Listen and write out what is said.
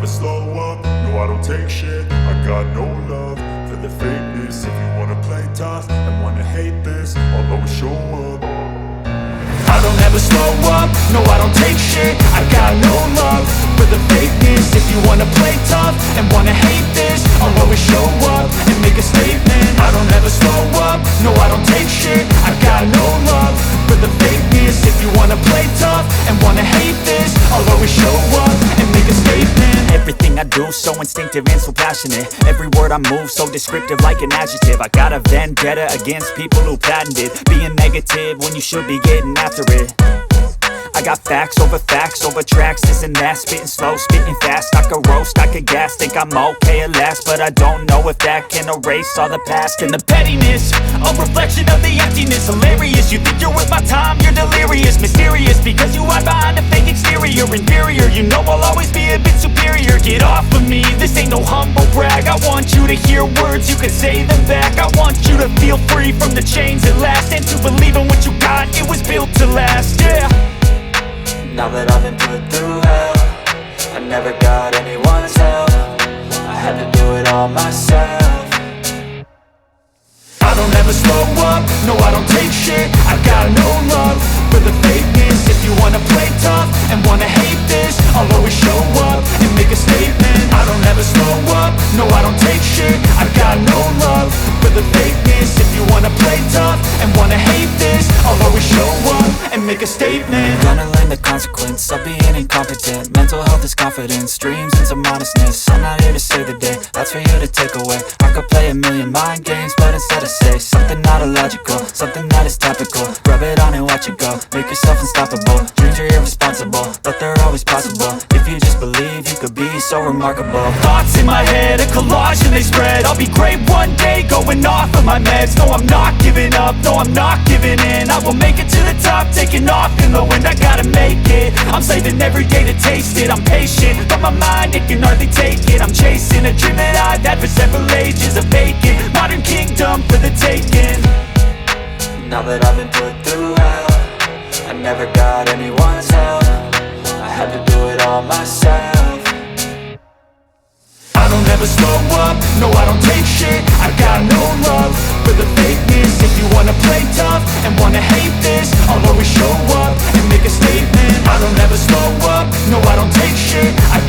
slow up, no I don't take shit. I got no love for the fakeness. If you wanna play tough and wanna hate this, I'll always show up. I don't ever slow up, no I don't take shit. I got no love for the fakeness. If you wanna play tough and wanna hate this, I'll always show up and make a statement. I don't ever slow up, no I don't take shit. I got no love for the fakeness. If you wanna play tough and wanna hate this, I'll always show up and make a statement. Everything I do so instinctive and so passionate. Every word I move so descriptive like an adjective. I got a vendetta against people who patented being negative when you should be getting after it. I got facts over tracks, this and that. Spitting slow, spitting fast, I could roast, I could gas. Think I'm okay at last, but I don't know if that can erase all the past. And the pettiness, a reflection of the emptiness. Hilarious, you think you're worth my time, you're delirious. Mysterious, because you hide behind a fake exterior. Inferior, you know I'll always be a bit superior. Get off of me, this ain't no humble brag. I want you to hear words, you can say them back. I want you to feel free from the chains at last, and to believe in what you got, it was built to last, yeah. Now that I've been put through hell, I never got anyone's help. I had to do it all myself. I don't ever slow up, no I don't take shit. I got no love for the fakeness. If you wanna play tough and wanna hate this, I'll always show up and make a statement. I don't ever slow up, no I don't take shit. I got no love for the fakeness. If you wanna play tough and wanna hate this, I'll always show up and make a statement. Gonna learn the consequence of being incompetent. Mental health is confidence, dreams and some honestness. I'm not here to save the day, that's for you to take away. I could play a million mind games, but instead I say something not illogical, something that is topical. Rub it on and watch it go, make yourself unstoppable. Dreams are irresponsible, but they're always possible. If you just believe, you could be so remarkable. Thoughts in my head, a collage and they spread. I'll be great one day, going off of my meds. No, I'm not giving up, no, I'm not giving in. I will make it to the top, taking off in the wind. I gotta make it, I'm saving every day to taste it. I'm patient, but my mind, it can hardly take it. I'm chasing a dream that I've had for several ages. A vacant, modern kingdom for the taking. Now that I've been put through hell, I never got anyone's help. I had to do it all myself. I don't ever slow up, no I don't take shit. I got no love for the fakeness. If you wanna play tough and wanna hate this, I'll always show up and make a statement. I don't ever slow up, no I don't take shit. I